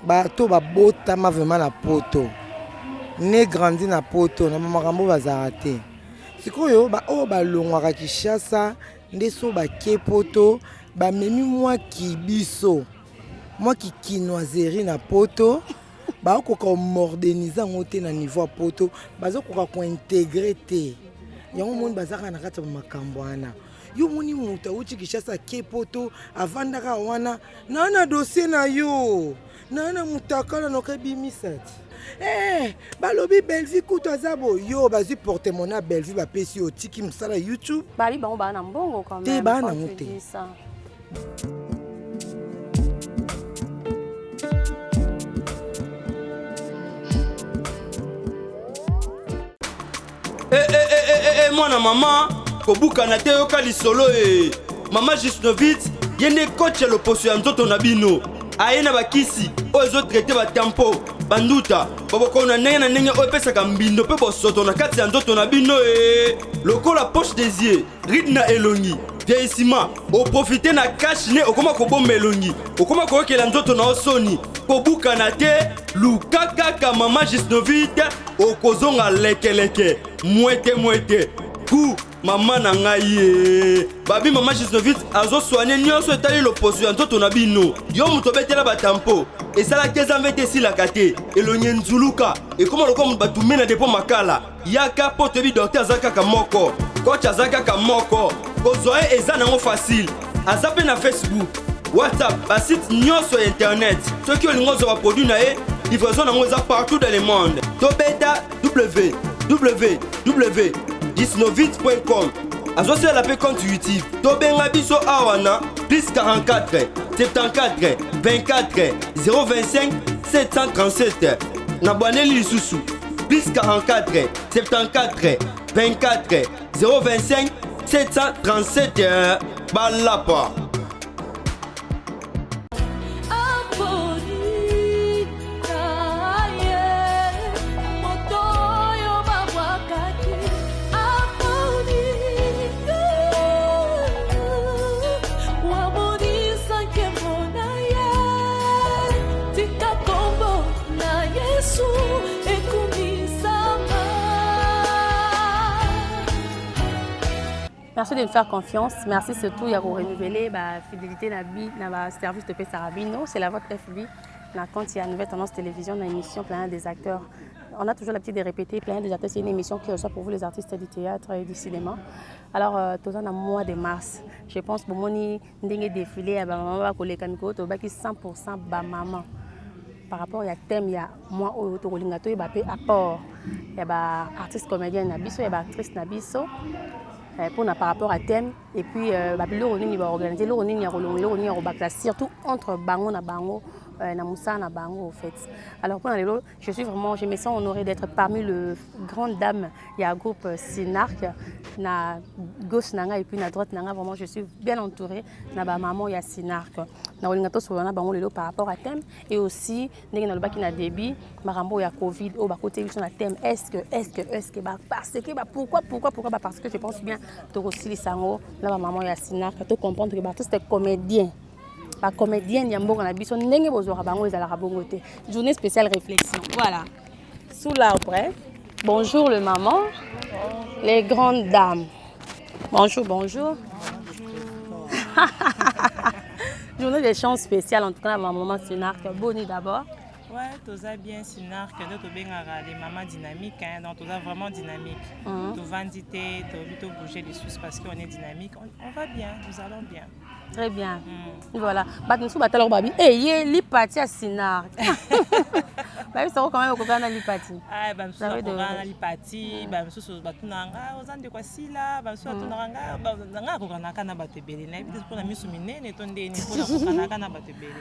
Bato babotama vraiment na poto. Ne grandi na poto na makambo bazarate. Sikoyo ba o balongwaka Kinshasa ndeso bake poto ba memi mwa kibiso. Mwa kinoiserie na poto. Ba okoka moderniser ngote na niveau poto, bazo koka ko intégrer te. Yango moni bazaka na kati makambo wana. Yo moni muta uchi Kinshasa ke poto avandaka wana na dossier na yo. Na mutakala no kebimisati. Balobi Bellevue kutazabo yo bazi porte-monnaie Bellevue ba pesi o tiki msala YouTube. Bali bango ba na mbongo quand même. Te ba na mote. Mwana mama kobuka na te yoka lisolo mama Gisnovitz yende coach ya loposo ya nzoto na bino aye na bakisi oyo ezotraite batempo banduta baboko na ndenge oyo epesaka mbindo mpe bosoto na kati ya nzoto na bino lokola poche des yeux ride na elongi vieillissement oprofite na cash ne okoma kobomba elongi okoma koyokela nzoto na osoni kobuka na te luka kaka mama Gisnovitz okozonga lekeleke mwete ku mama na ngai babi mama Gisnovitz azo soigner nyonso etali loposo ya nzoto na bino yo muto betela batampo esala keza mvete silaka te elonye nzuluka ekoma lokoma batume na depo makala yaka po toyebi docteur aza kaka moko coach aza kaka moko kozwa ye eza nango facile aza mpe na Facebook WhatsApp basite nyonso ya internet soki olingi ozwa baproduit na ye livraison nango eza partout dans le monde tobeta www.gisnovitz.com azosala mpe compte YouTube tobenga biso awa na plus 44 74 24 025 737 na bwaneli lisusu plus 44 74 24 025 737 balapa. Merci de me faire confiance. Merci surtout de renouveler la fidélité dans le service de Pessarabino. C'est la votre FB. Quand il y a une nouvelle tendance télévision, dans l'émission Planète des acteurs, on a toujours l'habitude de répéter Planète des acteurs, c'est une émission qui reçoit pour vous les artistes du théâtre et du cinéma. Alors, tout ça dans le mois de mars, je pense que mon défilé à maman Kolekaniko, tu baki 100% maman. Par rapport à thème, il y a moi au Togolingato, il y a apport, il y a artiste comédien Nabiso, il y a actrice Nabiso. Pour par rapport à thème et puis l'oroni va organiser l'oroni va surtout entre bango na bango na Moussa na bango au fait. Alors pour je me sens honorée d'être parmi le grandes dames. Il y a un groupe Sinark na gauche nanga et puis na droite nanga vraiment je suis bien entourée na ba maman il y a Sinark na olingato solana bango lelo par rapport à thème et aussi ndenge na lobaki na débit marambo ya Covid au ba côté sur la thème est-ce que ba parce que ba pourquoi parce que je pense bien to aussi les sango na ba maman ya Sinark to comprendre que ba tous c'est comédien ba comédienne ya mboka na biso ndenge bozora bango ezala bongo te journée spéciale réflexion voilà sous l'arbre. Bonjour le maman. Bonjour. Les grandes dames. Bonjour. Journée de chance spéciale en tout cas ma maman Sinark. Bonne d'abord. Ouais, tout ça bien Sinark, nous bien les mamans dynamiques, donc tout ça vraiment dynamique. Tout vendité, tout bouger les sous parce qu'on est dynamique. On va bien, nous allons bien. Très bien. Voilà. Nous sommes battus babi. Eh, li parti à Sinark. Bah, ça quand même au Kokana li parti. Ah, bah, nous sommes au Kokana li parti. Bah, nous sommes battus nanga. Aux ande quoi si là. Bah, nous sommes battus nanga. Bah, nanga Kokana kana batebele. Na peut-être pour la mise mine, ne tonde ni pour la Kokana kana batebele.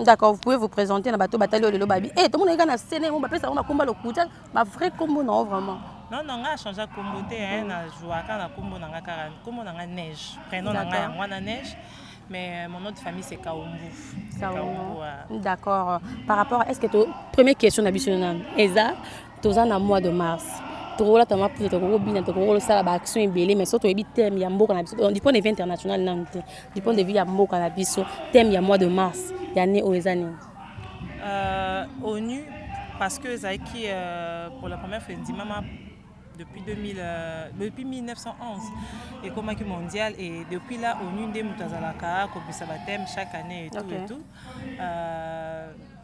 D'accord, vous pouvez vous présenter na bateau bataille le babi. Eh, tout le monde est dans la scène. On va passer on a combat le coup. Bah, vrai combo non vraiment. Non, on a changé de combo. On a joué à combo nanga neige. Prénom nanga neige. Mais mon nom de famille c'est Kaombu. D'accord. Par rapport, est-ce que tu première question d'habitude Eza, tu as un mois de mars. tokola tama pour tokobina tokosala ba action ebele mais surtout ebi thème ya mboka na biso du point de vue international non du point de vue ya mboka na biso thème ya mois de mars ya né oezani ONU parce que Zaiki pour la première fois maman depuis 1911 et comme mondial et depuis là ONU ndé mutazalaka ko bisa ba thème chaque année et tout et tout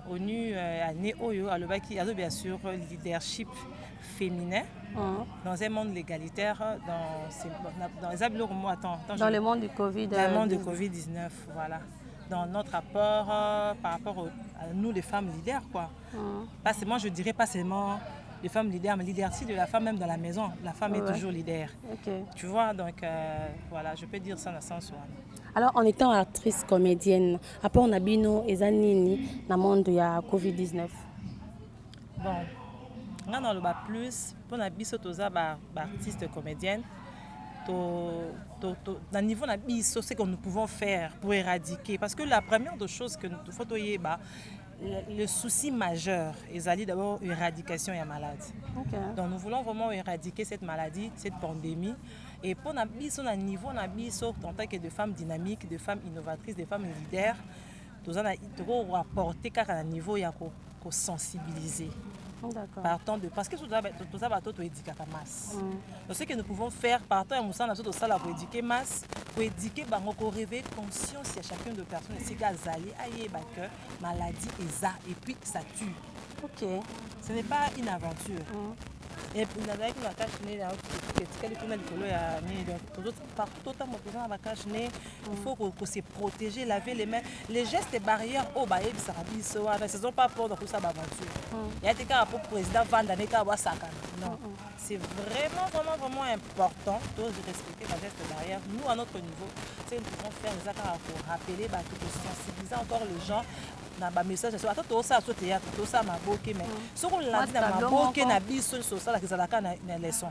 ONU année oyo alobaki azo bien sûr leadership féminin dans un monde légalitaire dans les dans le monde du Covid dans le monde du Covid-19 voilà dans notre rapport par rapport à nous les femmes leaders quoi pas seulement je dirais pas seulement les femmes leaders mais leadership de la femme même dans la maison la femme est toujours leader tu vois donc voilà je peux dire ça dans le sens où alors en étant actrice comédienne après on a bino ezanini na monde ya Covid-19 bon on a le bas plus pour na biso toza ba artiste comédienne dans le niveau de biso ce que nous pouvons faire pour éradiquer parce que la première des choses que nous faut le souci majeur est d'abord l'éradication de la maladie. Donc nous voulons vraiment éradiquer cette maladie, cette pandémie. Et pour nous, on a un niveau, en tant que de femmes dynamiques, de femmes innovatrices, de femmes leaders, nous avons apporté un niveau pour sensibiliser. Partant de parce que tout ça va tout éduquer à masse. Donc ce que nous pouvons faire partant de ça pour éduquer masse, pour éduquer pour réveiller conscience à chacune de personnes c'est qu'azali aïe que maladie est ça et puis ça tue. Ce n'est pas une aventure. Et puis nous avons une cache nez là il faut qu'on se protéger, laver les mains, les gestes barrières au baïe ça ne sont pas pour tout ça aventure. Il y a des cas pour président Vandaneka Wasaka. Non, c'est vraiment important de respecter la geste barrière. Nous à notre niveau, nous pouvons faire des actes pour rappeler pour sensibiliser encore les gens. Na ba message so ato ça so théâtre to ça maboke mais so ko landi na maboke na biso so ça la kizalaka na leçon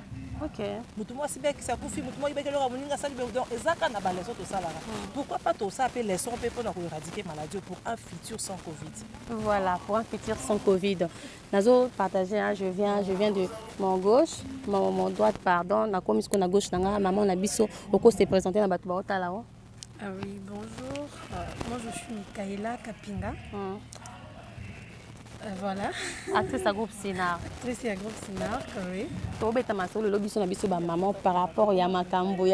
mutu moi si bek ça kufi mutu moi bek lora muninga sali donc ezaka na ba leçon to ça là pourquoi pas to ça appeler leçon pour éradiquer maladie pour un futur sans Covid. Voilà, pour un futur sans Covid. Nazo partager je viens de mon gauche mon droite pardon na comme ce qu'on a gauche na maman na biso oko se présenter na batu ba otala o. Ah oui, bonjour. Moi, je suis Michaela Kapinga. Voilà. Actrice à groupe Sinar. Actrice à groupe Sinar, oui. Tu as dit le lobby sur la maman par rapport à Makambo, il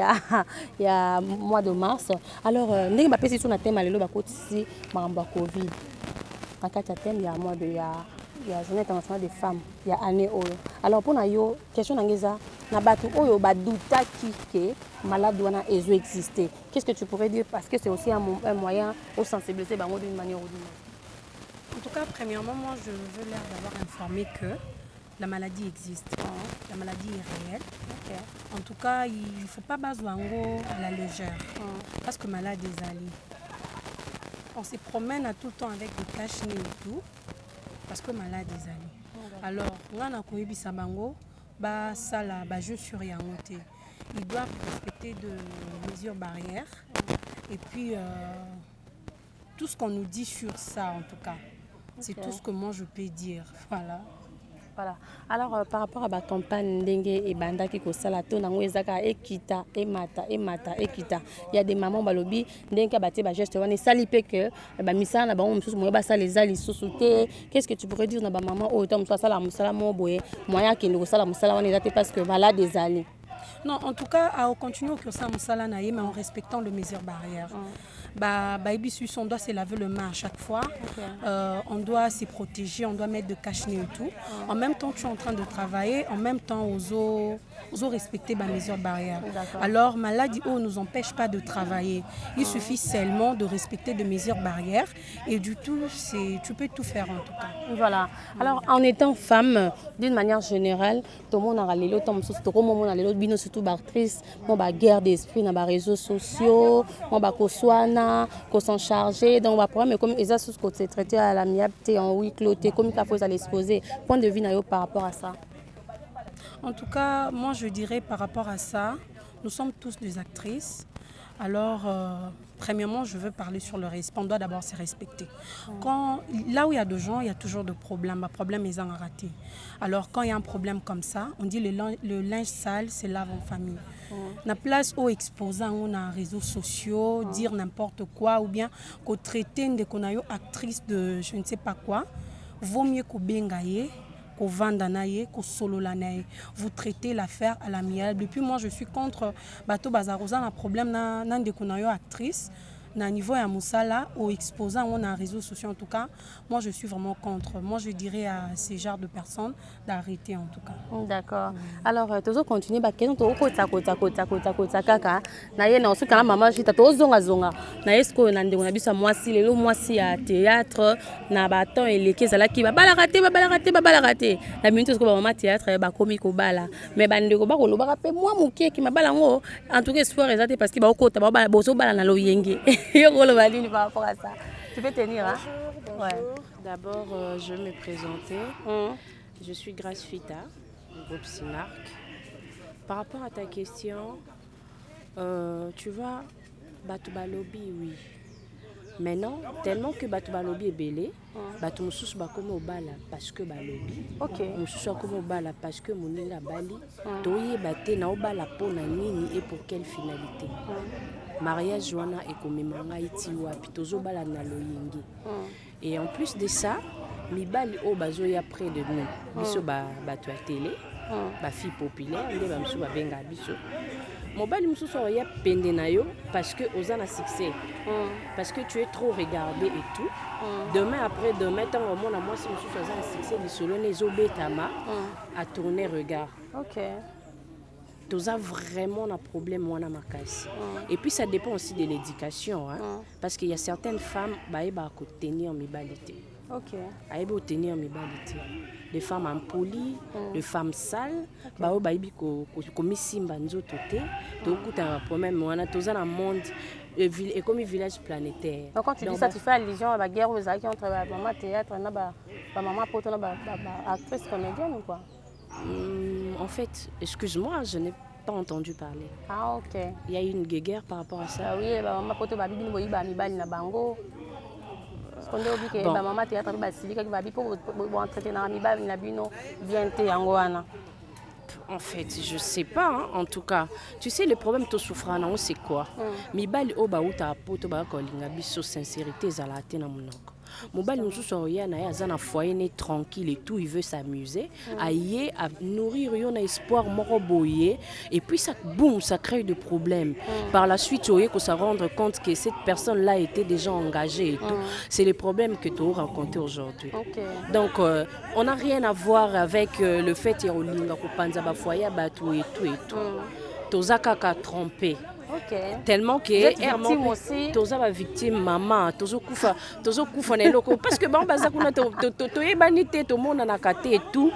y a mois de mars. Alors, nous avons fait sur le thème de la Covid. En cas de thème, il y a mois de il y a journée internationale des femmes, il y a année oyo. Alors pour nous, question nangeza na batu oyo baduta ki malade wana ezo exister. Qu'est-ce que tu pourrais dire parce que c'est aussi un moyen de sensibiliser bango d'une manière ou d'une autre. En tout cas, premièrement, moi je veux leur d'avoir informé que la maladie existe. La maladie est réelle. En tout cas, il ne faut pas baser à la légère. Parce que malade est allé. On se promène à tout le temps avec des cache-nez et tout. Parce que malade est allé. Alors, on a koyebi sabango, ba sala, ba jeu sur yangote. Ils doivent respecter de mesures barrières. Et puis, tout ce qu'on nous dit sur ça, en tout cas, c'est tout ce que moi je peux dire. Voilà. Voilà. Alors, par rapport à la campagne Ndenge et Banda qui est salato, ekita, emata. Il y a des mamans balobi, Ndenge bati ba geste wane salipe que ba misana na bango msusu moyo ba sala les ali sosoute. Qu'est-ce que tu pourrais dire na ba maman o tom sala musala mo boye, moya ki ndo sala musala wane date parce que malade des ali. Non, en tout cas, on continue que ça musala na mais en respectant les mesures barrières. On doit se laver le main à chaque fois. On doit se protéger, on doit mettre de cache-nez et tout. En même temps, tu es en train de travailler, en même temps, aux respecter les mesures barrières. Alors, maladie ne nous empêche pas de travailler. Il suffit seulement de respecter des mesures barrières et du tout, tu peux tout faire en tout cas. Voilà. Alors, en étant femme, d'une manière générale, tout le monde a les lots, surtout actrice, guerre d'esprit dans les réseaux sociaux, qu'on s'en charger donc on va programme comme les choses que c'est traité à l'amiable en huis clos comme il faut l'exposer point de vue par rapport à ça. En tout cas moi je dirais par rapport à ça nous sommes tous des actrices alors premièrement, je veux parler sur le respect. On doit d'abord se respecter. Là où il y a de gens, il y a toujours de problèmes. Le problème est en raté. Alors, quand il y a un problème comme ça, on dit le linge sale, c'est lave en famille. La place où exposant, on a réseaux sociaux, dire n'importe quoi, ou bien qu'on traite de qu'on a eu actrice de je ne sais pas quoi, vaut mieux qu'on bengaye. Vous traitez l'affaire à l'amiable. Et puis moi, je suis contre Bato Bazarosa, un problème de qu'on a eu actrice. À niveau à Moussala, au exposant, on a un réseau social en tout cas. Moi, je suis vraiment contre. Moi, je dirais à ces genres de personnes d'arrêter en tout cas. D'accord. Alors, tu vas continuer. Tu vas continuer. Na ye na osu kana mama jita to zonga zonga na esko na ndeko na biso mwasi lelo mwasi ya théâtre na baton eleke zalaki babala raté na minute esko ba mama théâtre ba komi ko bala mais ba ndeko ba ko loba pe moi mukie ki mabala ngo en tout cas espoir ezate parce que ba okota ba bozo bala na lo yenge yo ko lo balini par rapport à ça. Tu peux tenir hein? Bonjour. Ouais. D'abord je vais me présenter. Je suis Grace Fita du groupe Sinarc. Par rapport à ta question, tu vois, Batubalobi, oui. Maintenant, tellement que Batubalobi est belé, Batumoussous Bakomo Bala parce que Balobi. Ok. Moussous Bakomo Bala parce que Mounila Bali. Toye Baté na Obala Pona Nini et pour quelle finalité? Mariage Joana et Komemanga Itiwa, Pitozo Bala Naloyingi. Et en plus de ça, Mibali O Bazoya près de nous. Biso Batu à télé. Ma fille populaire, on dit que benga biso. Mobali musu soya pendenayo parce que aux a succès. Parce que tu es trop regardé et tout. Demain après demain tant au monde moi si musu soya un succès du solo nezo betama à tourner regard. OK. Tu as vraiment un problème moi na makasi. Et puis ça dépend aussi de l'éducation hein, parce qu'il y a certaines femmes baïba ko tenir mibalité. OK. Aïba tenir mibalité. Les femmes impolies, les femmes sales, bah baïbi ko misimba nzoto te, to kuta problème on a tous un monde et comme un village planétaire. Donc quand tu dis ça tu fais allusion à la guerre aux acquis entre maman théâtre na ba maman poto na ba actrice comédienne ou quoi? En fait, excuse-moi, je n'ai pas entendu parler. Ah OK. Il y a eu une guerre par rapport à ça. Ah oui, maman poto ba bibi boyi ba mibali na bango. Bon. Maman théâtre ba silika ba bi pour entrer na mibali na bino bien te yango wana. En fait, je sais pas hein, en tout cas. Tu sais le problème to souffrana c'est quoi? Mibali o ba uta poto ba ko linga biso sincérité zalate na monoko. Mobali mususu oyana ya zana foyer né tranquille et tout, il veut s'amuser, aïe à nourrir yon espoir moro boyer et puis ça boum, ça crée des problèmes. Par la suite, il faut se rendre compte que cette personne-là était déjà engagée et tout. C'est les problèmes que tu as rencontrés aujourd'hui. Donc on n'a rien à voir avec le fait que yolinga ko panza ba foyer ba tout et tout et tout. Tozaka ka trompé. Okay. Tellement que toza ba victime maman tozo kufa na eloko parce que bon baza kuna to yebani te to mona na kate et tout.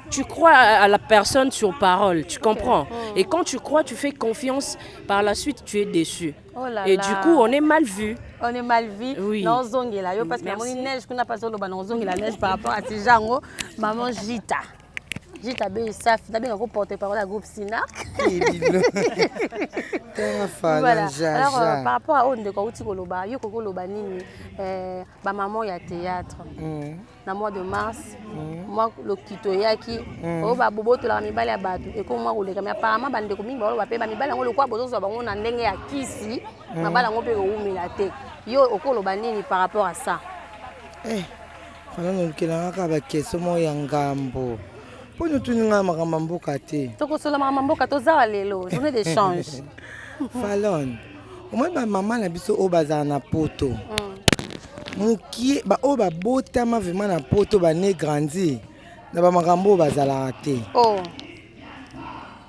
Tu crois à la personne sur parole, tu comprends? Et quand tu crois, tu fais confiance, par la suite tu es déçu. Oh là et là. Du coup, on est mal vu. On est mal vu. Oui. Non zongela yo parce que la neige qu'on a pas solo ba non zongela neige par rapport à ces gens maman Jita. Jita be ça d'abord on porte parole à groupe Sinarc. Voilà. Alors par rapport à onde ko uti koloba yo ko loba nini ba maman ya théâtre. Na mois de mars moi le kitoyaki o ba boboto la mibali ya batu et ko moi ko leka mais apparemment ba ndeko mingi ba pe ba mibali ngo lokwa bozo so bango na ndenge ya kisi mabala ngo pe ko umela te yo okoloba nini par rapport à ça? Kana nokela ka ba keso mo ya ngambo. Pour nous tourner à Maramamboka te. Toko sola Maramamboka toza lelo, journée d'échange. Falon. Au moins ma maman na biso o baza na poto. Muki ba o ba botama vraiment na poto ba ne grandi. Na ba makambo bazala te. Oh.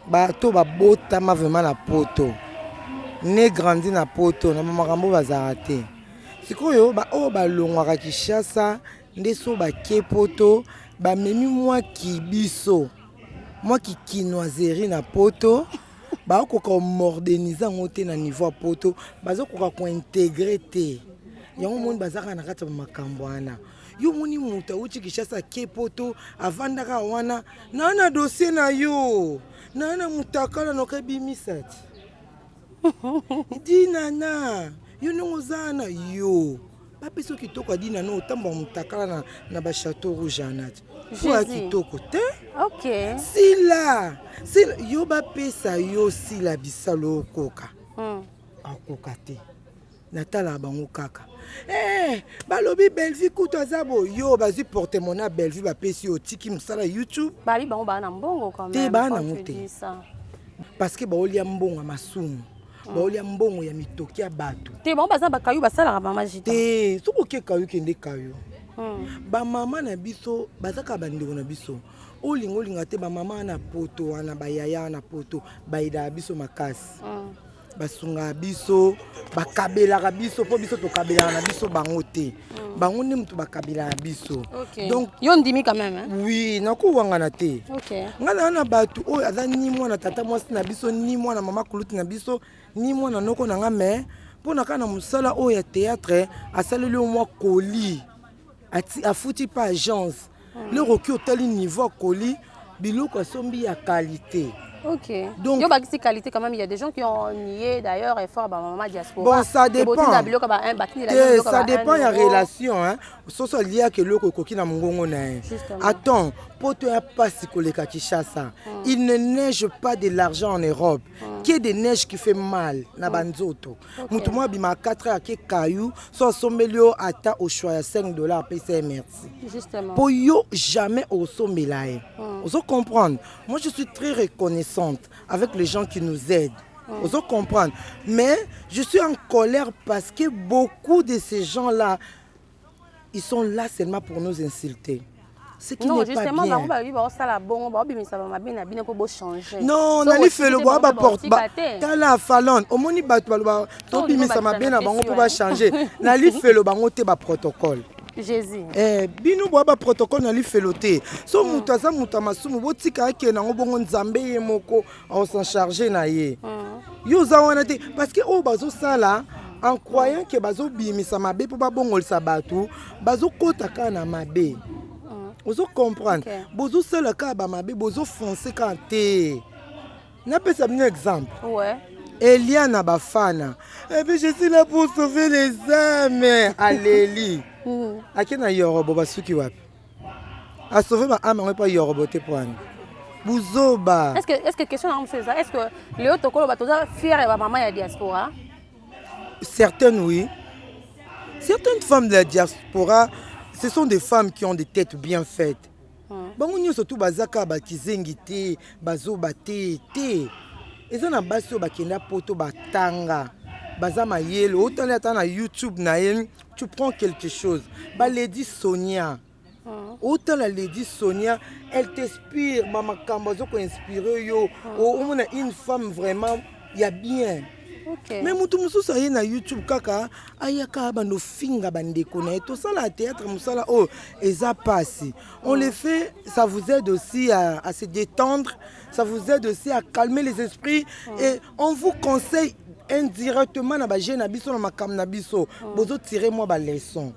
Ba to ba botama vraiment na poto. Ne grandi na poto na ba makambo bazala te. Sikoyo ba o ba longwa Kinshasa ndeso ba kepoto. Ba memi moi qui biso moi qui kinoiserie na poto ba ko moderniser ngote na niveau poto bazo ko intégrer te yango moni bazaka na kata makambo wana yo moni muta uchi Kinshasa ke poto avandaka wana na dossier na yo na mutakala no kebimisati di nana yo ndongo zana yo bapesa kitoko adina no otamba mutakala na ba château rouge anati kwa kitoko te ok sila yo bapesa yo sila bisalo okoka akoka te natala bango kaka balobi Bellevue kutu azabo yo bazwi portemona na Bellevue bapesi yo tiki mosala YouTube babi bango baa na mbongo quand même te baa na mote parce que baolia mbongo masumu baolia mbongo ya mitoki ya bato te bango baza bakayu basalaka bamagita te soki oke kayu kende kayu bamama na biso bazaka bandeko na biso olinga te bamama na poto wana bayaya na poto bayida biso makasi basunga biso bakabelaka biso po biso tokabelaka na biso bango te bango nde mutu bakabelaka biso donc yo ndimi quand même hein? Oui nakowangana te ngana na bato oyo aza ni mwana tata mwasi na biso ni mwana mama kuluti na biso ni mwana noko na nga me mpo na kaka na mosala oyo ya théâtre asaleli mwa koli afuti pa agence le roki otali niveau ya koli biloko asombi ya qualité. Ok. Donc, il y a une qualité quand même. Il y a des gens qui ont nié d'ailleurs effort à maman diaspora. Bon, ça dépend. Ça dépend de la relation. Hein. C'est lié à que l'autre coquille na mongongo na. Attends, pour toi pas si koleka Kinshasa. Il ne neige pas de l'argent en Europe. Qu'il y ait des neiges qui fait mal na banzoto. Mutu moi bima 4 heures qui caillou, soit sommelio ata au choix $5 PC merci. Justement. Pour yo jamais au sommelaye. Vous comprendre. Moi je suis très reconnaissante avec les gens qui nous aident. Vous comprendre. Mais je suis en colère parce que beaucoup de ces gens-là, ils sont là seulement pour nous insulter. Ce qui n'est pas bien. Non, on a fait le bois à porte. Dans la falon, au moni batwa, to bimisa mabena bango pour changer. Na li fait le bango te ba protocole. Jésus. Bino bois ba protocole na li fait le te. So mutaza mutamasumu botika ke na ngobongo nzambe ye moko on s'en charger na ye. Yo za wana te parce que o bazo sala en croyant que bazo bimisa mabe pour ba bongol sabatu, bazo kota kana mabe. Vous comprenez? Vous savez que vous foncez quand tu n'a pas un exemple. Ouais. Eliana Bafana. Et puis je suis là pour sauver les âmes. Alléluia. À qui n'a yorobo basuki wapi? À sauver ma âme on pas yorobo te prendre. Buzoba. Est-ce que question à ça? Est-ce que le autocollo va toujours fier de maman ya diaspora? Certaines oui. Certaines femmes de la diaspora ce sont des femmes qui ont des têtes bien faites. Bango nyo surtout bazaka bakizengite, bazo bate te. Eza na baso bakenda poto batanga. Bazama yelo, autant ata na YouTube na yem, tu prends quelque chose. Ba Lady Sonia. Autant la Lady Sonia, elle t'inspire, mama kambazo ko inspire yo. On a une femme vraiment, il y a bien. Okay. Mais mutu mususu aye na YouTube kaka ayaka bando finga bandeko na to ça la théâtre musala oh eza passe. On les fait, ça vous aide aussi à se détendre, ça vous aide aussi à calmer les esprits et on vous conseille indirectement na ba jeune na biso na makam na biso bozo tirer moi ba leçon.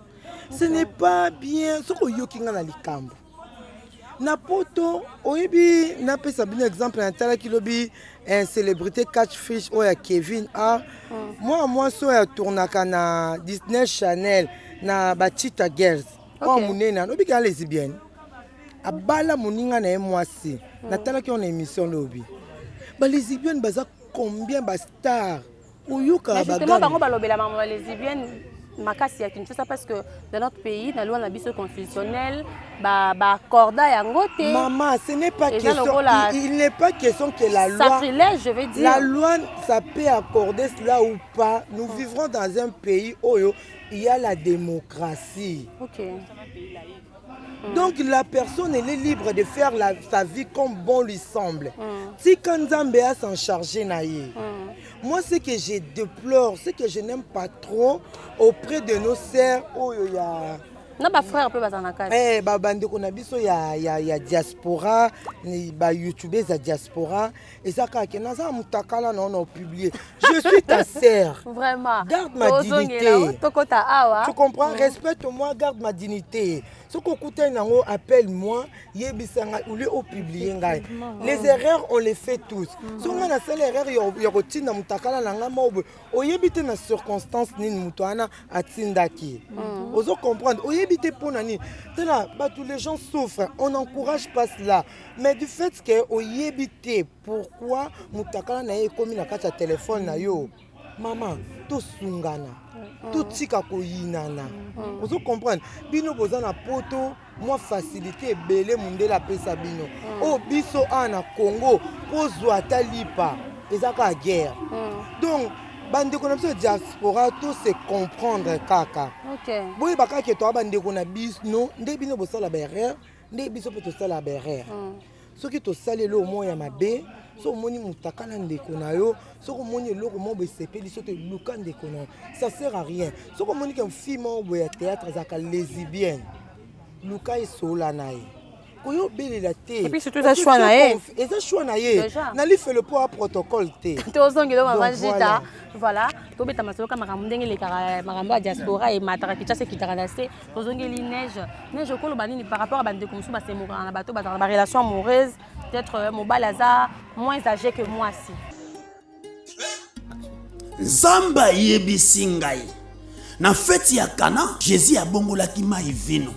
Ce n'est pas bien ce ko yokinga na likambo. Na poto oyebi na pesa bien exemple na tala kilobi un célébrité catchfish oya Kevin A moi so ya tournaka na Disney Channel na Bachita Girls o munena obi ka lesbienne abala muninga na mwasi na tala ki on émission lobi ba lesbienne baza combien ba star oyuka ba justement bango balobela maman lesbienne makasi ya Kinshasa parce que dans notre pays la loi na biso constitutionnelle ba accorda yango te. Maman, ce n'est pas question il n'est pas question que la loi sacrilège, je veux dire. La loi ça peut accorder cela ou pas. Nous vivrons dans un pays où il y a la démocratie. OK. Donc la personne elle est libre de faire sa vie comme bon lui semble. Si Kanzambe a s'en charger naïe. Moi ce que je déplore, ce que je n'aime pas trop auprès de nos sœurs, na ba frère pe bazana kati ba bandeko na biso ya diaspora ba youtubeurs ya diaspora ezaka ke naza mutakala na publier je suis ta sœur vraiment garde ma dignité tokota awa tu comprends respecte-moi garde ma dignité ce qu'on écoute nango appelle-moi yebisanga ou au publier ngai les erreurs on les fait tous so nga na sala erreur ya kotinda mutakala na nga mobo oyebite na circonstance nini muto ana atindaki ozo comprendre oyebite pona nini tena tous les gens souffrent on n'encourage pas cela mais du fait que oyebite pourquoi mutakala na ye komi na kati ya téléphone na yo maman to sungana to tika koyinana ozo comprendre bino boza na poto moi facilité belé mundela pesa bino o biso ana Congo pozwa ata lipa ezaka guerre donc bandeko na biso diaspora to se comprendre kaka boye bakaki to bandeko na biso nde bino bosala berere nde biso pe to sala berere soki to salelo moya mabe so moni mutakala ndeko na yo so ko moni eloko mo be sepeli so te luka ndeko na ça sert à rien so ko moni que film mo boya théâtre zaka lesbienne luka isola na ye koyo belela te et puis surtout ça choix na ye eza choix na ye na li fait le poids protocole te to zongelo mama jita voilà to beta masoka makambo ndenge le makambo ya diaspora et matara kitasa kitara na se to zongeli neige ko lo banini par rapport à bande comme ça c'est moura na bato ba relation amoureuse peut-être mon balaza moins âgé que moi si Zamba yebisi ngai na feti ya Kana Jésus abongolaki mai vino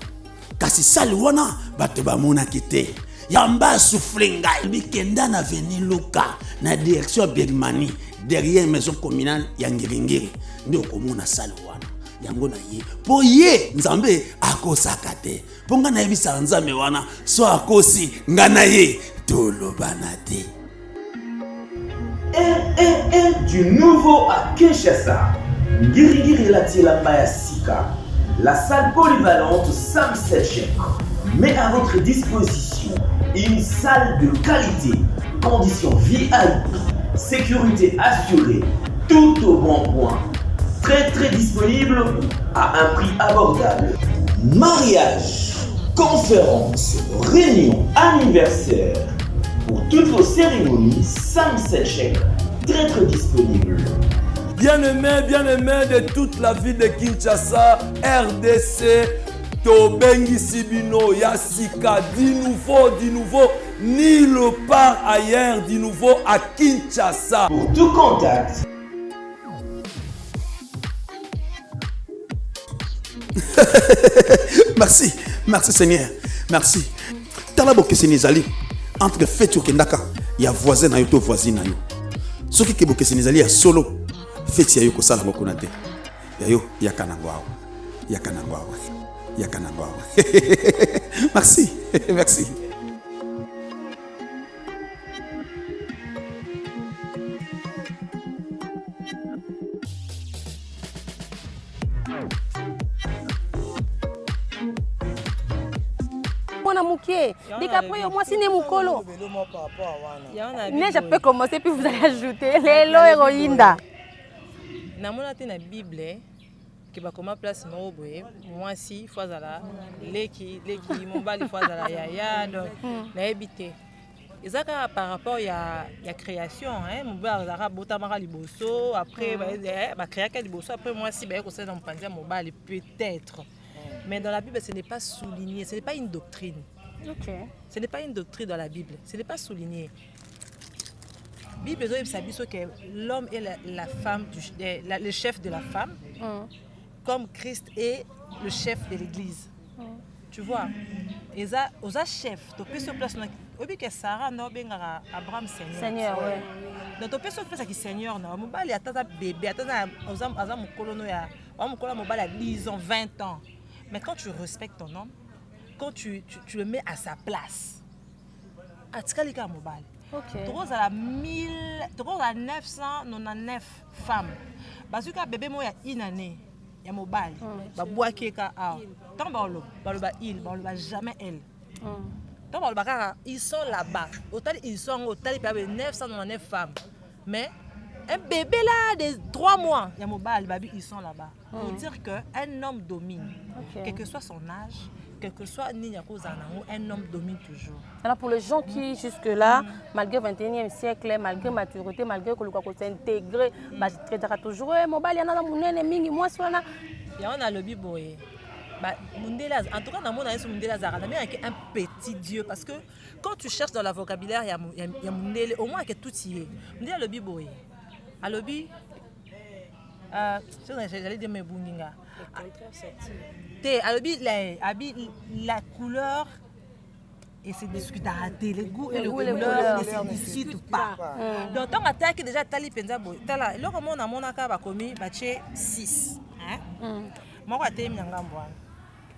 kasi sali wana bato bamonaki te yamba souffle ngai bikenda na veni Luka na direction Bergmani derrière maison communale ya Ngiringiri ndio komona sali wana yango na ye po ye nzambe akosaka te po nga na yebisa nzambe wana so akosi nga na ye tolobana te. Du nouveau à Kinshasa, Ngirigiri Latielamba Sika, la salle polyvalente Sam Selchek met à votre disposition une salle de qualité, conditions VIP, sécurité assurée, tout au bon point, très disponible à un prix abordable. Mariage, conférences, réunions, anniversaires, pour toutes vos cérémonies, Sam Selchek, très disponible. Bien-aimés de toute la ville de Kinshasa, RDC, Tobengi Sibino, Yassika, du nouveau, nulle part ailleurs, du nouveau à Kinshasa. Pour tout contact. Merci Seigneur, merci. Talaboke Sénézali, entre Fetu Kendaka, il y a voisin na yo to voisine na yo. Soki ke boke Sénézali ya solo, Feti ya yo ko sala mokonate. Ya yo ya kanangwao. Merci. Mouké, dès qu'après moi si n'est mukolo. Neige peut commencer puis vous allez ajouter les lois héroïnda. Namona te na Bible que ba koma place mo boye moi si fazala leki mombali fazala ya donc na ebité. Ezaka par rapport ya création hein mon ba zara botamara liboso après ba créer ka liboso après moi si ba ko ça dans pandia mobile peut-être. Mais dans la Bible, ce n'est pas souligné, ce n'est pas une doctrine. Ce n'est pas une doctrine dans la Bible, ce n'est pas souligné. La Bible dit que l'homme est la femme, le chef de la femme, comme Christ est le chef de l'Église. Tu vois, et ça, aux chefs, tu peux se placer dans que Sarah n'a pas Abraham Seigneur. Donc tu peux se placer qui Seigneur, non, mon bal est à bébé, à mon colono ya, mon colono mon bal a 10 ans, 20 ans. Mais quand tu respectes ton homme, quand tu le mets à sa place, tu as les mobile. Tu as 999 femmes. Parce que bébé moi il y a une année, il y a mobile. Ba bois keka a. Tant ba il, ba jamais elle. Tant ba ils sont là-bas. Autant ils sont au total 999 femmes. Mais un bébé là de 3 mois, il y a mobile, ils sont là-bas. Pour dire qu'un homme domine, quel que soit son âge, quel que soit un homme domine toujours. Alors pour les gens qui jusque-là, malgré le 21e siècle, malgré la maturité, malgré que le quoi s'intégrer, je traiterai toujours mobile, il y en a mon mingi, moi sur là. Il y en a le biboye. En tout cas, dans mon avis, Mundela Zara, un petit dieu. Parce que quand tu cherches dans le vocabulaire, il y a Mundela, au moins il y a tout y est. Mundela le biboye. À l'obi, j'allais dire mes bunginga. La couleur, et c'est discutable. Le goût et le couleur ne se discutent pas. Donc, tant que déjà Tali Penza Boy, Tala, le roman à mon accord a commis 6. Moi, je t'aime Nangambo.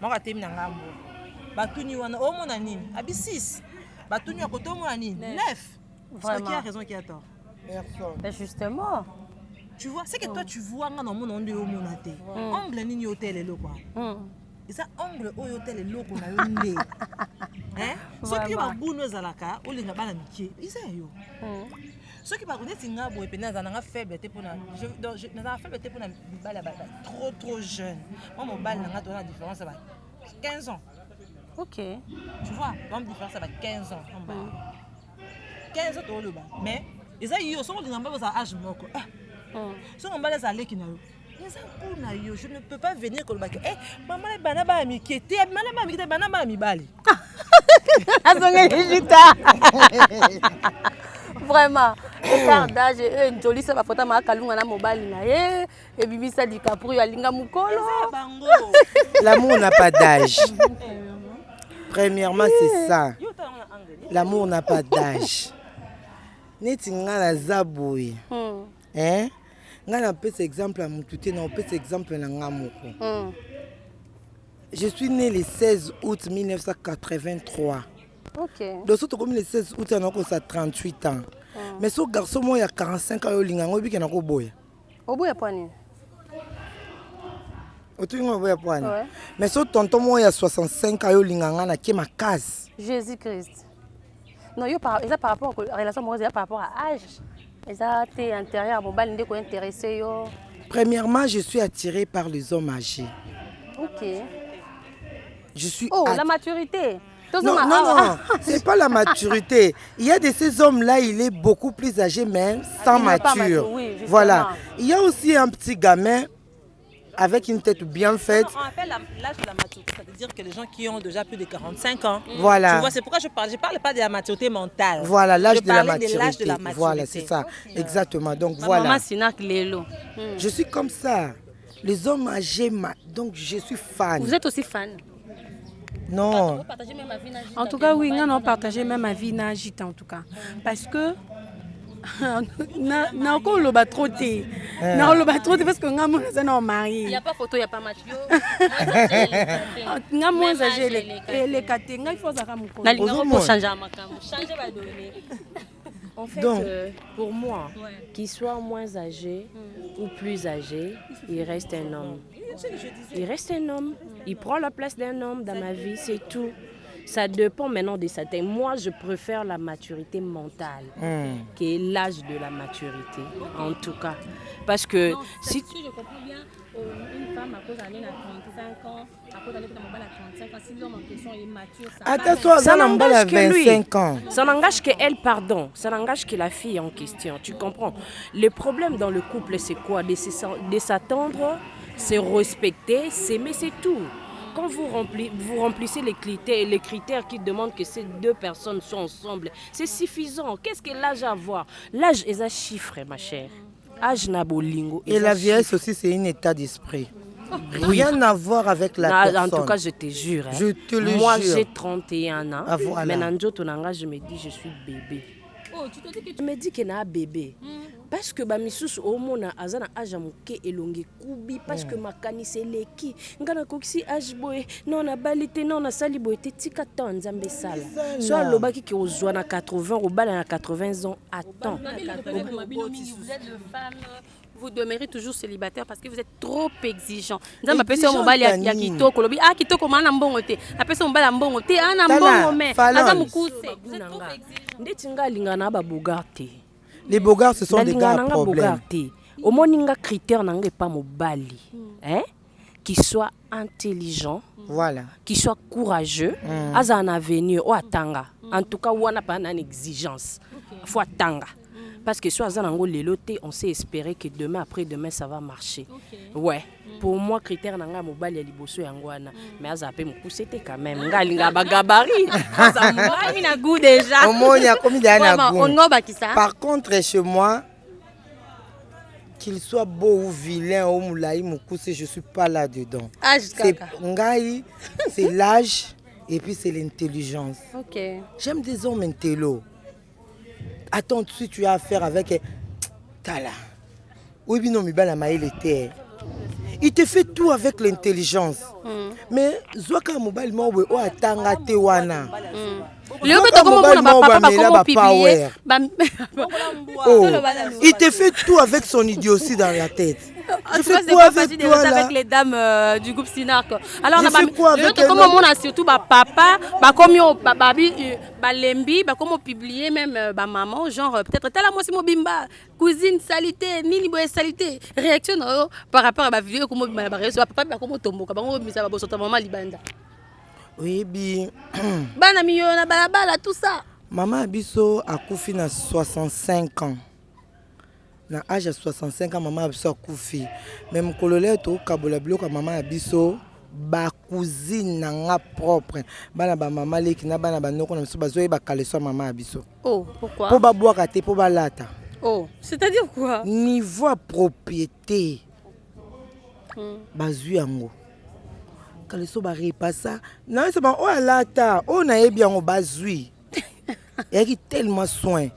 Moi, je t'aime Nangambo. Batuni wana au mon anime. Abi 6. Batuni à côté au mon anime. 9. C'est qui a raison, qui a tort? Ben justement. Tu vois, c'est que toi tu vois dans mon nom de homonate. Angle ni hôtel et lo quoi. Et ça angle au hôtel et lo qu'on a eu né. Hein? Ceux qui va bono zalaka, ou linga bana mikie. Isa yo. Ceux qui va connaître singa bo epena zananga faiblité pour na je na faiblité pour na bala trop jeune. Moi mon bal na la différence ça va 15 ans. OK. Tu vois, la différence ça va 15 ans. 15 ans au le bas. Mais Isa yo so linga ba za âge moko. Si on va les aller qui n'a je ne peux pas venir comme ça. Eh, maman les banaba mi qui était maman mi qui banaba mi bali. Vraiment, écart d'âge et une jolie ça va photo ma kalunga na mobile na et bibi ça dit capri alinga mukolo. L'amour n'a pas d'âge. Premièrement, c'est ça. L'amour n'a pas d'âge. Netinga la zaboui. Hein? Je peux exemple à Moutouté, je peux exemple à Ngamoko. Je suis né le 16 août 1983. OK. Donc, si tu as le 16 août, tu as 38 ans. Mais ce garçon, il y a 45 ans, il y a un boy. Au bout, il y a pas ni. Mais ce tonton, il y a 65 ans, il y a un case. Jésus-Christ. Non, par rapport à la relation amoureuse, par rapport à l'âge. Été intérieur, intéressé. Premièrement, je suis attirée par les hommes âgés. OK. Je suis la maturité. Non, c'est pas la maturité. Il y a de ces hommes-là, il est beaucoup plus âgé, mais sans mature. Oui, voilà. Il y a aussi un petit gamin avec une tête bien faite. On appelle l'âge de la maturité, c'est-à-dire que les gens qui ont déjà plus de 45 ans. Voilà. Tu vois, c'est pourquoi je parle pas de la maturité mentale. Voilà, l'âge de la maturité. Voilà, c'est ça. Okay. Exactement. Donc ma voilà. Maman Sinak Lelo. Je suis comme ça. Les hommes âgés, donc je suis fan. Vous êtes aussi fan? Non. En tout cas, oui, nous avons partagé même ma vie nagite en tout cas. Parce que n'a encore le bas trop té. Non, le bas trop té parce que nous sommes mariés. Il n'y a pas photo, il n'y a pas match. Nous sommes moins âgés. Les catés, il faut changer. En fait, pour moi, qu'il soit moins âgé ou plus âgé, il reste un homme. Il reste un homme. Il prend la place d'un homme dans ma vie, c'est tout. Ça dépend maintenant de sa taille. Moi, je préfère la maturité mentale, qui est l'âge de la maturité, en tout cas. Parce que si je comprends bien, une femme à cause d'aller à 35 ans, à cause d'aller à 35 ans, si l'homme en question est mature, ça n'engage que lui. 25 ans. Ça n'engage qu'elle, pardon. Ça n'engage que la fille en question, tu comprends. Le problème dans le couple, c'est quoi? De s'attendre, se respecter, s'aimer, c'est tout. Quand vous remplissez les critères qui demandent que ces deux personnes soient ensemble, c'est suffisant. Qu'est-ce que l'âge a à voir? L'âge est un chiffre, ma chère. Âge n'a bolingo. Et la vieillesse aussi, c'est un état d'esprit. Rien à voir avec la personne. En tout cas, je te jure. Je te le Moi, jure. j'ai 31 ans. Ah, voilà. Mais dans Tonanga, je me dis, je suis bébé. Oh, tu te dis que je me dis qu'il y a un bébé. Parce que bamisous au mona azana ajamuke elongi kubi parce que makanise leki ngana koksi ajboy non na balite non na saliboy tika tanzambe sala soit lobaki ki ozwa na 80 ou bala na 80 ans attends. Vous êtes le femme, vous demeurez toujours célibataire parce que vous êtes trop exigeant. Nzamba pesa mobali ya kitoko lobi kitoko mana mbongo te. Apesa mobali mbongo te ana mbongo me aza mukuse. Vous êtes trop exigeant. Ndetinga lingana ba bugarte. Les beaux gars, ce sont des gars à problème. Au moins, il y a un critère pas mobali, hein? Qui soit intelligent, voilà, qui soit courageux, à un avenir, ou attanga. En tout cas, on n'a pas une exigence. Il faut attendre. Parce que soit on sait espérer que demain, après-demain, ça va marcher. Ouais. Pour moi, critère nanga mobile ya liboso yangwana. Mais à zappé mon c'était quand même. Ngalinga bagabari. Ça m'a goût déjà. Au moins, il y a comme il y a un goût. Par contre, chez moi, qu'il soit beau ou vilain ou moulaï moukousse, je suis pas là-dedans. C'est ngai, c'est l'âge et puis c'est l'intelligence. J'aime des hommes intello. Attends, tout de suite, tu as affaire avec Tala. Oui, bien, non, mais ben, la maille était. Il te fait tout avec l'intelligence. Mais Zwaka mobile mo o atanga te wana. Il te fait tout avec son idiotie dans la tête. Tu fais quoi avec toi là? Avec les dames du groupe Sinark. Alors on a comment on a surtout papa, comme babi, balembi, comme publier même maman genre peut-être telle moi c'est mon bimba, cousine salité, nini boy salité, réaction par rapport à ma vidéo comme ma réaction papa comme tombo, comme ça va bosser ta maman libanda. Oui bi. Bana miyo na balabala tout ça. Maman Abisso a couffé na 65 ans. Na âge de 65 ans, maman Abisso a couffé. Même cololé to kabola bloka maman Abisso ba cousine nga propre. Bana ba maman leki na bana ba noko na biso bazoye ba kaleso maman Abisso. Oh, pourquoi? Pour ba boire te pour ba lata. Oh, c'est-à-dire quoi? Niveau propriété. Bazui yango. Kaleso ba repassa. Non, c'est bon, oh lata, oh na yebi yango bazui. Il y a tellement soin.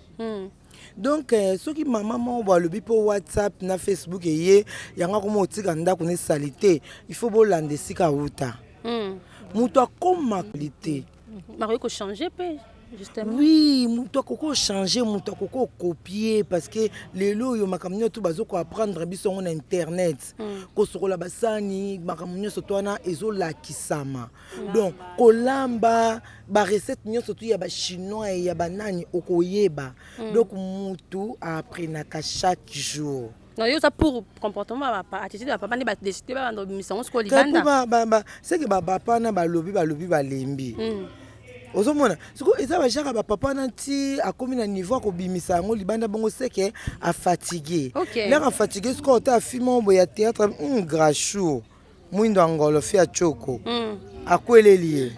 Donc, ceux qui maman m'envoie le pour WhatsApp, na Facebook et y a encore mon petit ganda qu'on est salité. Il faut bon l'ande si kaouta. Moutoua comme ma qualité. Marie ko changer pe justement. Oui, moutoua koko changer, moutoua koko copier parce que les lots yo makamnyo tout bazo ko apprendre biso on internet. Ko soko la basani makamnyo soto na ezo la kisama. Donc, kolamba ba recette nyonso tu ya ba chinois et ya banani okoyeba. Donc mutu apprenaka chaque jour. Non, ça pour comportement papa attitude papa ni ba décider ba ndo mission ko libanda. C'est que papa na ba lobi ba lembi. Ozomona siko eza ba jaka ba papa na ti akomi na niveau ko bimisa ngo libanda bongo seke a fatigué. Là a fatigué ce ko ta film bo ya théâtre grachou. Mwindo angolo fi a choko. Akwelelié.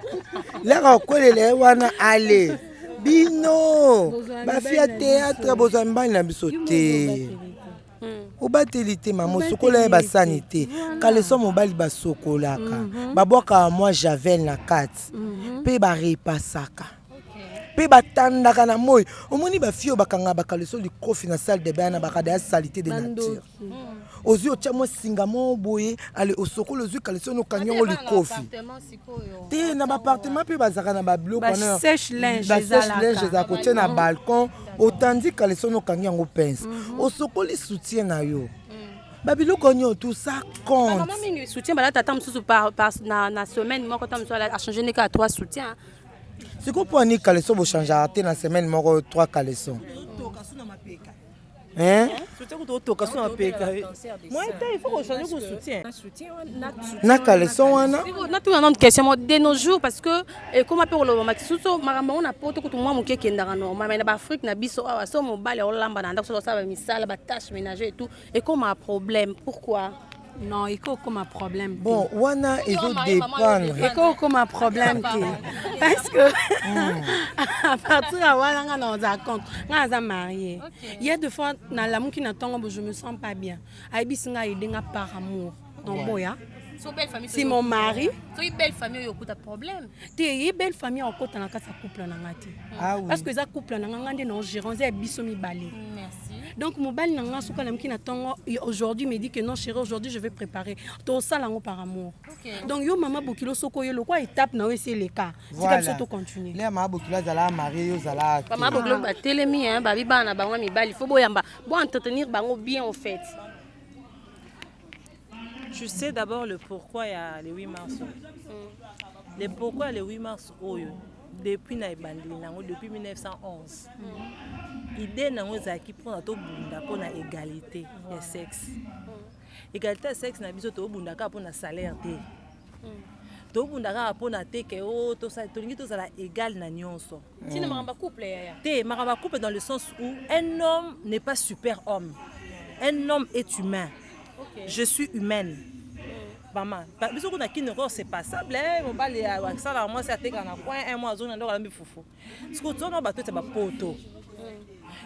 Là akwelele wana ale. Bino ba fi a théâtre bozambani na bisoté. Obatelité maman sokola ba sanité kaleso mobali ba sokolaka babwaka moi javel na 4 pe ba repasaka pe batandaka na moyi omoni ba fio bakanga bakaleso likofi na salle de bain na bakada salité de nature ozio chamo singamo boye ale osokolo ozio kaleso no kanyongo likofi te na ba appartement pe bazaka na ba bloc na sèche linge za côté na balcon autant kaleso no kanyango pince osokoli soutien na yo babilo konyo tout ça compte maman mingi soutien bala tata msusu par na semaine moko ta msusu a changer ne ka 3 soutien. C'est quoi pour ni caleçon vous changer à la semaine moko 3 caleçons. Hein? Moi il faut changer pour soutien. Na caleçon wana. Na tout une question de nos jours parce que comme appelle le makisuso maramba on a poto ko moi muke kendanga no mais na Afrique na biso awa so mobile o lamba na ndako so ça ba misala ba tâche ménagère et tout et comme un problème pourquoi? Non, il faut comme un problème. Bon, wana il faut dépendre. Il faut comme un problème parce que à partir de wana on a compte, on a marié. Il y a des fois dans l'amour qui n'attend je me sens pas bien. Aibi singa idenga par amour. Non boya. Si mon mari, so une belle famille yo kuta problème. Te belle famille en côté na ka sa couple na ngati. Parce que ça couple na ngande non gérant za biso mi balé. Merci. Donc mobile na nga suka lamki na tongo aujourd'hui me dit que non chérie aujourd'hui je vais préparer to ça lango par amour. Donc yo maman bokilo soko yo lokwa étape na c'est le cas. C'est comme ça to continuer. Les maman bokilo zala marié yo zala. Maman bokilo ba telemi hein ba bibana ba mi bali faut boyamba. Bon entretenir bango bien en fait. Je sais d'abord le pourquoi il y a le 8 mars. Le pourquoi le 8 mars, depuis depuis 1911. L'idée qui prend la égalité de sexe. Égalité de sexe, na biso to bundaka pour na salaire te. To bundaka pour na te que o to ça to ngito za égal na nyonso. Si maramba couple ya. Te maramba couple dans le sens où un homme n'est pas super homme. Un homme est humain. Okay. Je suis humaine. Maman, biso kuna kini ko c'est passable, mon bali ya sala moi c'est ateka na coin un mois zona ndoko la mi fufu. Ce que tu na ba to te ba poto.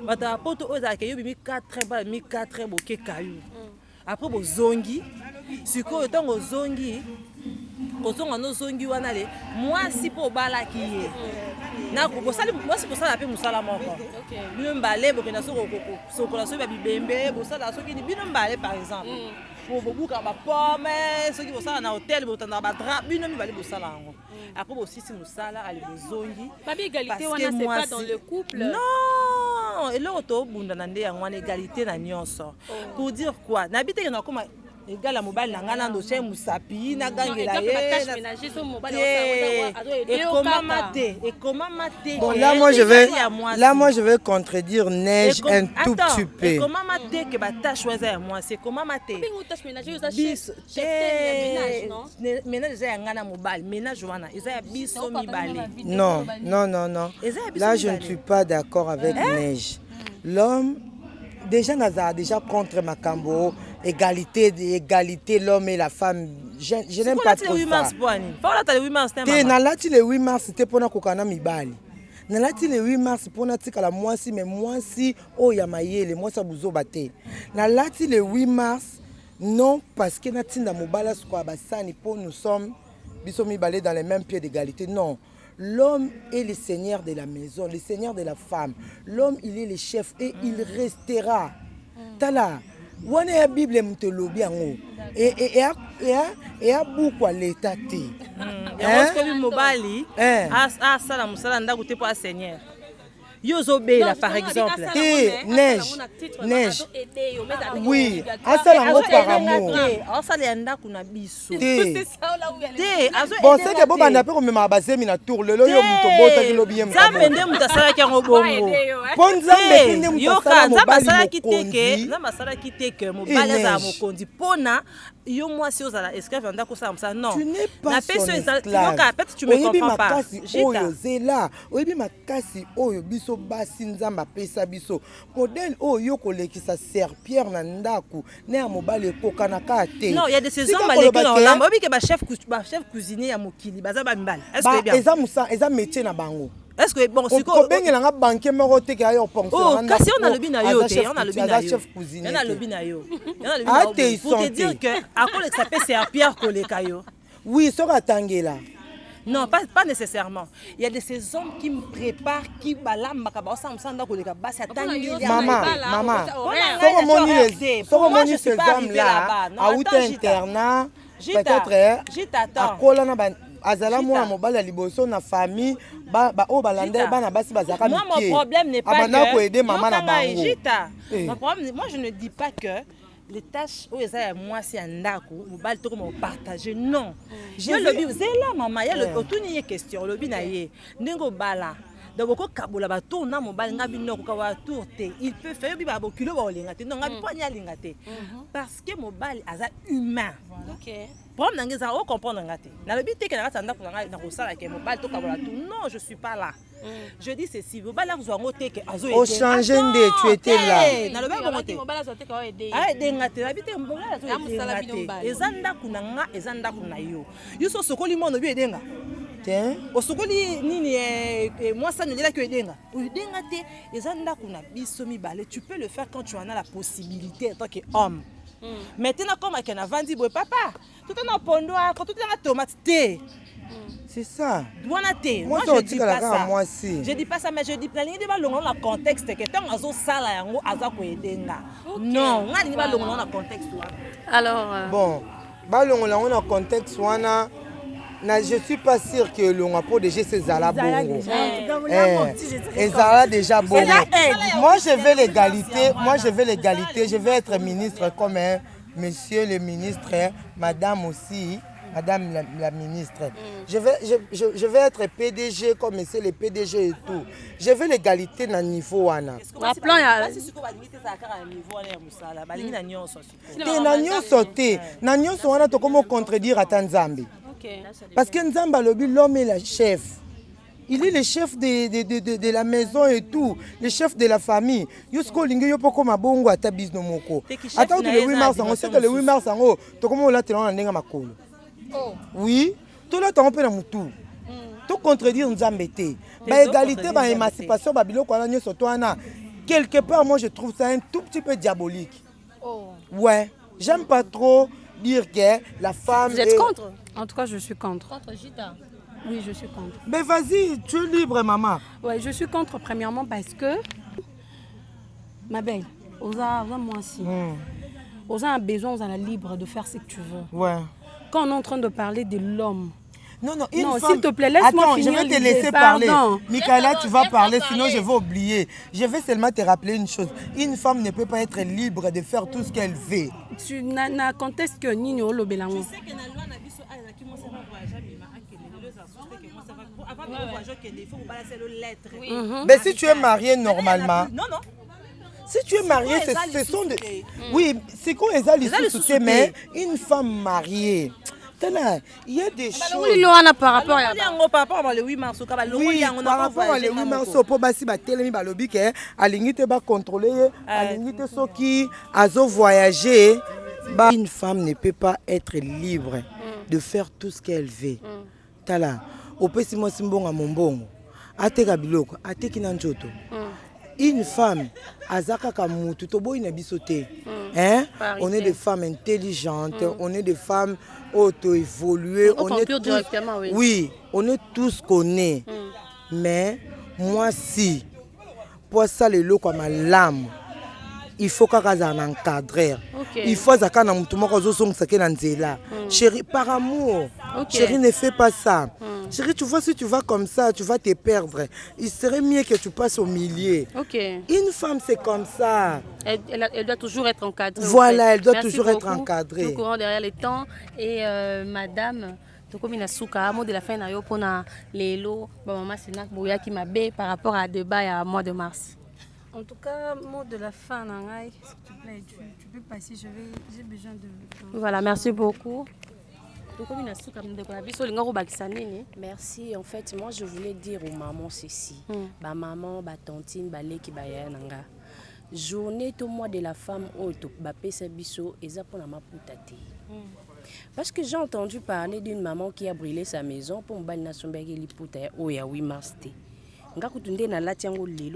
Ba ta poto o za ke yo bi 4 ba mi 4 bo ke kayu. Après bo zongi siko tongo zongi kozonga no zongi wana le moi si po bala ki ye na ko sala moi si ko sala pe musala moko bino mbale bo kena soko la so ba bibembe bo sala so ki bino mbale par exemple pour bobuka ba pomme so ki bo sala na hôtel bo tanda ba drap bino mi bale bo sala ngo après bo sisi musala ali bo zongi ba égalité wana c'est pas dans le couple non et là to bunda na nde ya ngwana égalité na nyonso pour dire quoi na bité na koma égal à mobile na ngana ndo chez musapi na gangela ye et comment mater bon là moi je vais contredire Neige un tout petit peu. Et comment mater que ba tâche waza moi c'est comment mater ménage ya ngana mobile ménage wana eza ya biso mibale. Non là je ne suis pas d'accord avec Neige. L'homme déjà déjà contre Makambo égalité l'homme et la femme. Je n'aime pas trop ça. Nalati le 8 mars c'était pour na kokana mibali. Nalati le 8 mars pour na tika la mwasi mais mwasi o ya mayele mwasa buzo bate. Nalati le 8 mars non parce que na tinda mobala skwa basani pour nous sommes biso mibale dans les mêmes pieds d'égalité. Non. L'homme est le seigneur de la maison, le seigneur de la femme. L'homme, il est le chef et il restera. Tala, wana ya Bible mtelobi yango. Et a beaucoup l'état té. Est-ce que mobali a sala musala ndaku te pour seigneur. Yozobela par exemple. Neige. Oui, asala ngo par amour. Asala ndaku na biso. Bon, c'est que bon banda pe ko mema basemi na tour lelo yo muto bota ki lobi yem. Zamende mutasala ki ngo bongo. Ponzambe kinde mutasala mobali. Nzamba kiteke mobali za mokondi pona yo moi si ozala esclave ndako ça ça non. Tu n'es pas son esclave. Peut-être tu me comprends pas. Oyo zela, oyebi makasi oyo biso basi nzamba pesa biso. Modèle oyo kolekisa serpillère na ndaku ne ya mobali kokana ka te. Non, il y a des saisons malgré dans l'amba, obi ke ba chef cuisinier ya mokili baza ba mibali. Est-ce que bien? Eza métier na bango. Est-ce que bon si ko bengela nga banquier moko te ka yo ponction. Oh, kasi on a le bina yo te, on a le bina yo. Chef cuisinier. On a le bina yo. On a le bina yo. Pour te dire que à quoi ça peut serpillère koleka yo. Oui, sera tangela. Non, pas nécessairement. Il y a de ces hommes qui me préparent, qui balam makaba ça me sanda koleka basi atangela. Maman. Soko moni ces hommes là, à out internat, peut-être à kolana ban azala mwana mobali liboso na famille ba o balande bana basi bazaka mikie. Moi mon problème n'est pas que aider maman na bango. Mon problème, moi je ne dis pas que les tâches où eza moi si andako mobali to comme partager non. Je le dis zela maman ya le otuni question le bi na ye ndingo bala. Donc ko kabola ba tourna mobali ngabi no ko ka tourte il peut faire bi ba bokilo ba olinga te non ngabi ponya linga te parce que mobali aza humain. OK. Problème nangeza o comprendre ngate. Na le bi te ke na tanda ko na ko sala ke mobali to kabola tout non je suis pas là. Je dis ceci mobali a besoin ngote ke azo aider. Au changer de tu étais là. Na le ba ngote mobali azo te ka aider. Ah aider ngate na bi te mobali azo aider. Ezanda kunanga ezanda kunayo. Yuso sokoli mono bi aider nga. Osokoli nini moi ça ne dit là que edenga te ezanda kuna biso mibale tu peux le faire quand tu en as la possibilité en tant qu'homme. Maintenant comme avec un vandi boy papa tout en pondo quand tout en tomate té. C'est ça. Moi je dis pas ça. Je dis pas ça mais je dis la ligne de balongo dans le contexte que tant azo sala yango aza ko edenga. Non, ngani ni balongo dans le contexte là. Alors bon, balongo dans le contexte wana je suis pas sûr que l'on a pour déjà ces ala bongo. Ezala déjà bongo. Moi je veux l'égalité, je vais être ministre comme monsieur le ministre, madame aussi. madame la ministre. Je vais être PDG comme c'est les PDG et tout. Je veux l'égalité dans le niveau. La plan parce que Nzamba l'homme est le chef. Il est le chef de la maison et tout, le chef de la famille. Yusko lingi yo poko mabongo ata business moko. Attends le 8 mars, on sait que le 8 mars en to comme là telon ndenga makolo. Oui, tout là on peut na mutu. To contredire Nzambe té. Ba égalité, ba émancipation, ba biloko na nyoso to ana. Quelque part moi je trouve ça un tout petit peu diabolique. Ouais, j'aime pas trop dire que la femme Vous êtes contre? En tout cas, je suis contre. Contre Gita. Oui, je suis contre. Mais vas-y, tu es libre, maman. Oui, je suis contre premièrement parce que, ma belle, Osa moi aussi. Osa a besoin, Osa est libre de faire ce que tu veux. Ouais. Quand on est en train de parler de l'homme, non, s'il te plaît, laisse-moi finir. Je vais te laisser parler. Michaela, tu vas parler, sinon je vais oublier. Je vais seulement te rappeler une chose. Une femme ne peut pas être libre de faire tout ce qu'elle veut. Tu n'as contesté que Nino Lobelango. Tu sais que dans la loi, on a vu ça, qui m'a mais si tu es marié normalement. Non. Si tu es marié, ce sont des. Oui, c'est quoi les sous mais une femme mariée. Il y a des choses. Oui, par rapport à le 8 mars. Oui, par rapport à le 8 mars, pour basi ba telemi ba lobi ke alingite ba contrôler, alingite soki azo voyager. Une femme ne peut pas être libre de faire tout ce qu'elle veut. Tala, opesi mo simbonga mombongo. Ateka biloko, ateki na njoto. Une femme azaka kamutu toboyi na bisote. Hein? On est des femmes intelligentes, on est des femmes auto-évoluées, on est tous, oui, on est tous connus. Mais moi si pour ça le lot comme l'âme, il faut qu'à un encadreur. Il faut que na mutu moko zo songisa ke na nzela. Chérie, par amour. Chérie, ne fais pas ça. Chérie, tu vois, si tu vas comme ça, tu vas te perdre. Il serait mieux que tu passes au milieu. Une femme, c'est comme ça. Elle doit toujours être encadrée. Voilà, elle doit toujours être encadrée. Nous courons derrière les temps. Et madame, comme il souka, mot de la fin, pour les lots, maman, c'est Boya qui m'a bé par rapport à débat à mois de mars. En tout cas, mot de la fin, s'il te plaît, tu peux passer, j'ai besoin de... Voilà, merci beaucoup. Merci. En fait, moi, je voulais dire aux mamans ceci. Ma maman, ma tantine, ma leki, ma yananga. Journée tout mois de la femme, parce que j'ai entendu parler d'une maman qui a brûlé sa maison pour me balayer sur le 8 mars.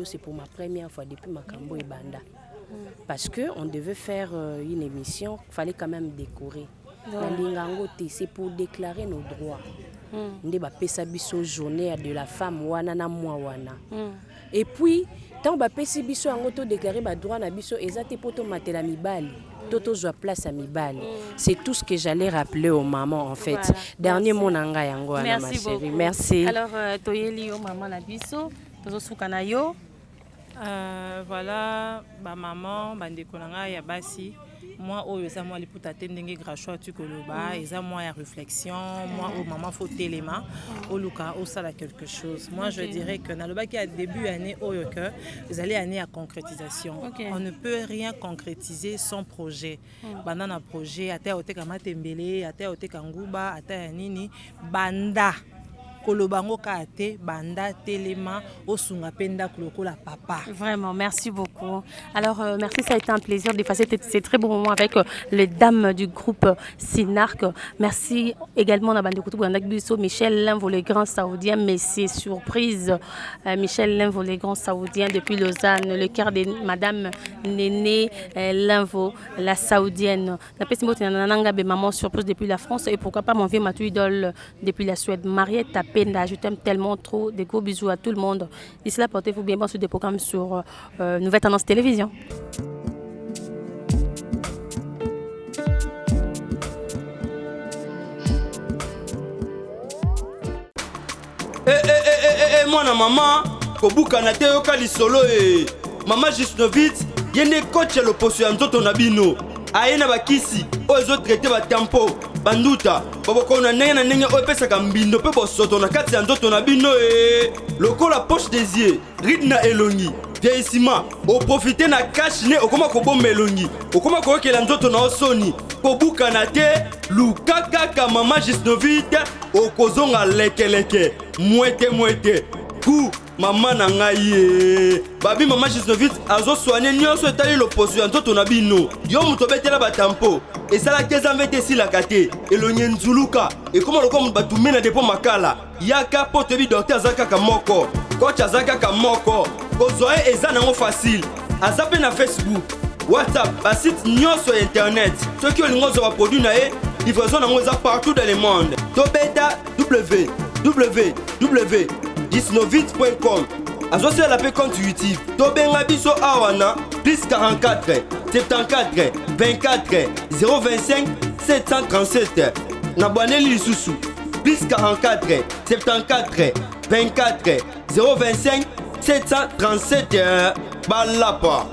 C'est pour ma première fois depuis ma cambo et banda. Parce qu'on devait faire une émission, il fallait quand même décorer. C'est pour déclarer nos droits. Ndé ba pesa biso journée de la femme wana na moi wana. Et puis tant ba pesa biso ango to déclarer ba droit na biso ezate poto matela mibali. Toto zo place à mibali. C'est tout ce que j'allais rappeler aux mamans en fait. Voilà. Dernier mot nanga yango ana ma chérie. Merci. Alors toyeli yo maman na biso, tozo sukana yo. Voilà, ba maman bandeko nanga ya basi. Moi, moi, les poutatés n'engagent grâce tu koloba, et moi, la réflexion, moi, maman, faut téléma, au Luka, au ça, quelque chose. Moi, je dirais que dans le bac, il y a début année, vous allez année à concrétisation. On ne peut rien concrétiser sans projet. Bandana un projet, à terre, au tekama tembele, à terre, au tekanguba, à terre, nini, banda. Kolobango kate banda telema osunga penda kulokola papa. Vraiment, merci beaucoup. Alors merci, ça a été un plaisir de passer ces très bons moments avec les dames du groupe Sinark. Merci également à Bande Koutou Bisso, Michel Linvo, les grands saoudiens, mais c'est surprise. Michel Linvo, les grands saoudiens depuis Lausanne, le cœur de madame Néné Linvo, la saoudienne. Maman surprise depuis la France et pourquoi pas mon vieux Matou idole depuis la Suède. Mariette Penda, je t'aime tellement trop. Des gros bisous à tout le monde. D'ici là, portez-vous bien sur des programmes sur Nouvelle Tendance Télévision. Moi na maman, kobuka na te yoka lisolo Maman Gisnovitz, yene coach l'opposition nzoto na bino. Aye na bakisi, ozo traité ba tempo. banduta babokona ndenge na ndenge oyo epesaka mbindo mpe bosoto na kati ya nzoto na bino lokola poche des yeux ride na elongi vieillissement oprofite na cash ne okoma kobomba elongi okoma koyokela nzoto na osoni kobukana te luka kaka mama gisnovite okozonga lekeleke mwete ku mama na ngai babi mama gisnovite azoswane nyonso etali loposo ya nzoto na bino yo moto obetela batampo esalaki ezambe te esilaka te elongi nzuluka ekoma lokola moto batume na depo makala yaka mpo toyebi dokter aza kaka moko coach aza kaka moko kozwa ye eza nango facile aza mpe na facebook whatsapp basite nyonso ya internet soki olingi ozwa baproduit na ye livraison nango eza partout dans le monde tobeta www.gisnovite.com azosala mpe compte youtube tobenga biso awa na plus 44 74 24 025 737 na bwaneli lisusu plus 44 74 24 025 737 balapa